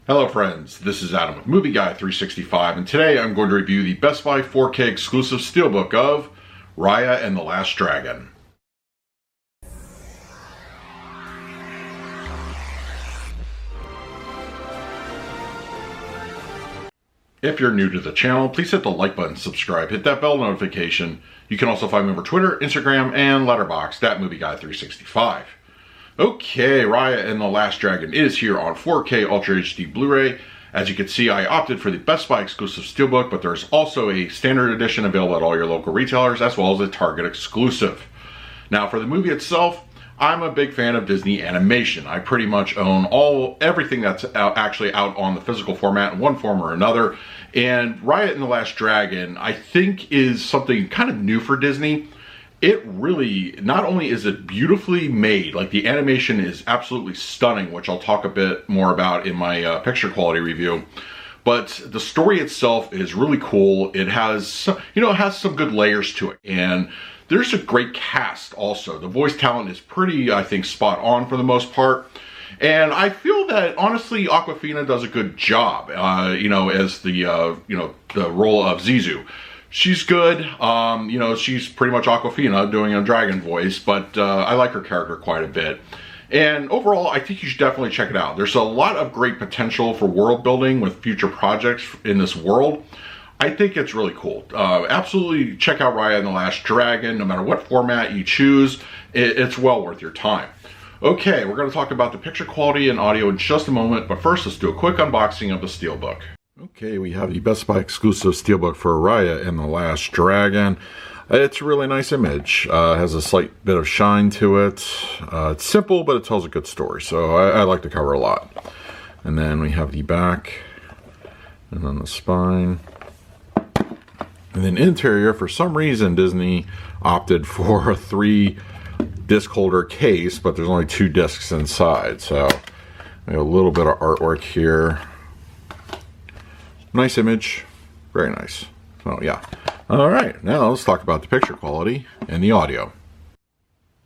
Hello friends, this is Adam with Movie Guy 365, and today I'm going to review the Best Buy 4K exclusive steelbook of Raya and the Last Dragon. If you're new to the channel, please hit the like button, subscribe, hit that bell notification. You can also find me over Twitter, Instagram, and Letterboxd at Movie Guy 365. Okay, Raya and the Last Dragon is here on 4K Ultra HD Blu-ray. As you can see, I opted for the Best Buy exclusive steelbook, but there's also a standard edition available at all your local retailers, as well as a Target exclusive. Now, for the movie itself, I'm a big fan of Disney animation. I pretty much own everything that's actually out on the physical format in one form or another. And Raya and the Last Dragon, I think, is something kind of new for Disney. It really, not only is it beautifully made, like the animation is absolutely stunning, which I'll talk a bit more about in my picture quality review, but the story itself is really cool. It has, it has some good layers to it, and there's a great cast also. The voice talent is pretty, I think, spot on for the most part. And I feel that, honestly, Awkwafina does a good job, as the role of Zizou. She's good. She's pretty much Awkwafina doing a dragon voice, but I like her character quite a bit. And overall, I think you should definitely check it out. There's a lot of great potential for world building with future projects in this world. I think it's really cool. Absolutely check out Raya and the Last Dragon. No matter what format you choose, it's well worth your time. Okay, we're going to talk about the picture quality and audio in just a moment, but first let's do a quick unboxing of the steelbook. Okay, we have the Best Buy exclusive steelbook for Raya and the Last Dragon. It's a really nice image. It has a slight bit of shine to it. It's simple, but it tells a good story, so I like the cover a lot. And then we have the back, and then the spine. And then interior, for some reason, Disney opted for a 3-disc holder case, but there's only 2 discs inside, so we have a little bit of artwork here. Nice image, very nice. So yeah. All right, now let's talk about the picture quality and the audio.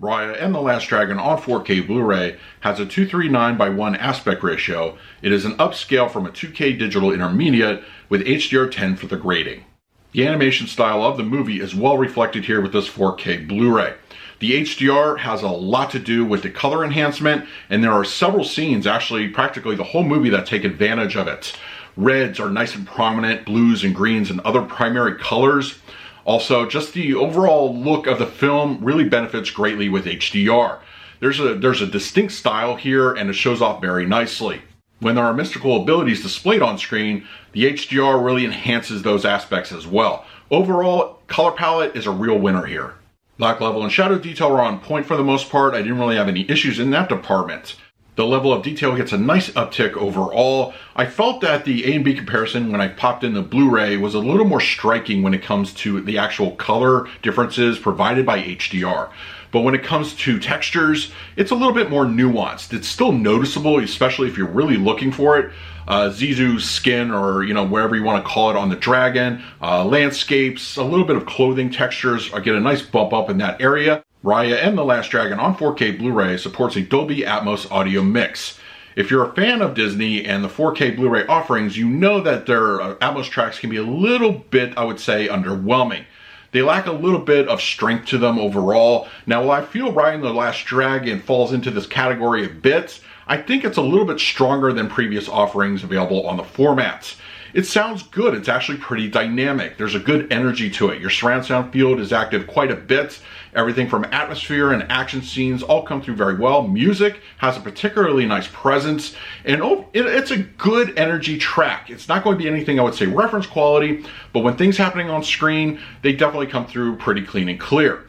Raya and the Last Dragon on 4K Blu-ray has a 239:1 aspect ratio. It is an upscale from a 2K digital intermediate with HDR10 for the grading. The animation style of the movie is well reflected here with this 4K Blu-ray. The HDR has a lot to do with the color enhancement, and there are several scenes, actually practically the whole movie, that take advantage of it. Reds are nice and prominent, blues and greens and other primary colors. Also, just the overall look of the film really benefits greatly with HDR. There's a distinct style here, and it shows off very nicely. When there are mystical abilities displayed on screen, the HDR really enhances those aspects as well. Overall, color palette is a real winner here. Black level and shadow detail are on point for the most part. I didn't really have any issues in that department. The level of detail gets a nice uptick overall. I felt that the A and B comparison when I popped in the Blu-ray was a little more striking when it comes to the actual color differences provided by HDR. But when it comes to textures, it's a little bit more nuanced. It's still noticeable, especially if you're really looking for it. Zizou's skin, or wherever you want to call it, on the dragon, landscapes, a little bit of clothing textures, I get a nice bump up in that area. Raya and the Last Dragon on 4K Blu-ray supports a Dolby Atmos audio mix. If you're a fan of Disney and the 4K Blu-ray offerings, you know that their Atmos tracks can be a little bit, I would say, underwhelming. They lack a little bit of strength to them overall. Now, while I feel Raya and the Last Dragon falls into this category a bit, I think it's a little bit stronger than previous offerings available on the formats. It sounds good. It's actually pretty dynamic. There's a good energy to it. Your surround sound field is active quite a bit. Everything from atmosphere and action scenes all come through very well. Music has a particularly nice presence, and it's a good energy track. It's not going to be anything I would say reference quality, but when things happening on screen, they definitely come through pretty clean and clear.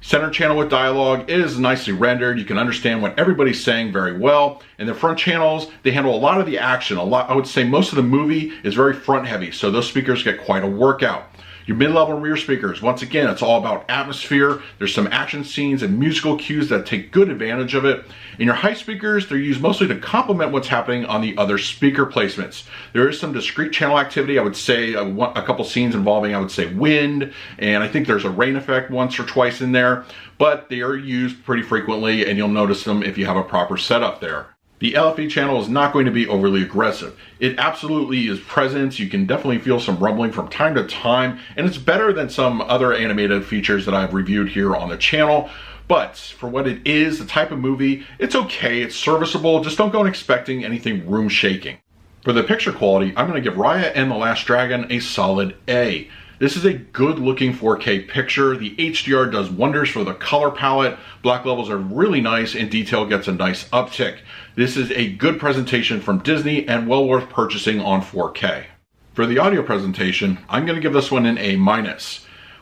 Center channel with dialogue is nicely rendered. You can understand what everybody's saying very well. And the front channels, they handle a lot of the action. I would say most of the movie is very front heavy, so those speakers get quite a workout. Your mid-level and rear speakers, once again, it's all about atmosphere. There's some action scenes and musical cues that take good advantage of it. And your high speakers, they're used mostly to complement what's happening on the other speaker placements. There is some discrete channel activity. I would say a couple scenes involving, I would say, wind, and I think there's a rain effect once or twice in there, but they are used pretty frequently, and you'll notice them if you have a proper setup there. The LFE channel is not going to be overly aggressive. It absolutely is present. You can definitely feel some rumbling from time to time, and it's better than some other animated features that I've reviewed here on the channel. But for what it is, the type of movie, it's okay, it's serviceable. Just don't go in expecting anything room shaking. For the picture quality, I'm going to give Raya and the Last Dragon a solid A. This is a good looking 4K picture. The HDR does wonders for the color palette. Black levels are really nice and detail gets a nice uptick. This is a good presentation from Disney and well worth purchasing on 4K. For the audio presentation, I'm going to give this one an A-.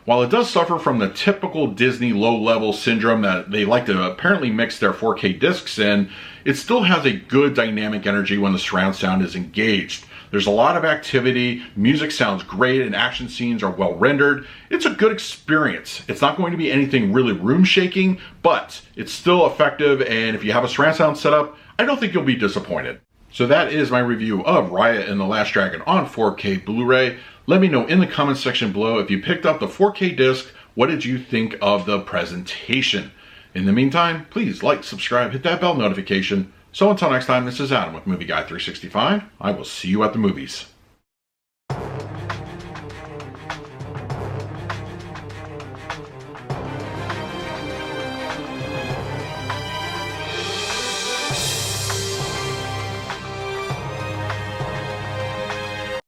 While it does suffer from the typical Disney low-level syndrome that they like to apparently mix their 4K discs in, it still has a good dynamic energy when the surround sound is engaged. There's a lot of activity, music sounds great, and action scenes are well rendered. It's a good experience. It's not going to be anything really room shaking, but it's still effective, and if you have a surround sound setup, I don't think you'll be disappointed. So that is my review of Raya and the Last Dragon on 4K Blu-ray. Let me know in the comments section below if you picked up the 4K disc, what did you think of the presentation? In the meantime, please like, subscribe, hit that bell notification. So until next time, this is Adam with Movie Guy 365. I will see you at the movies.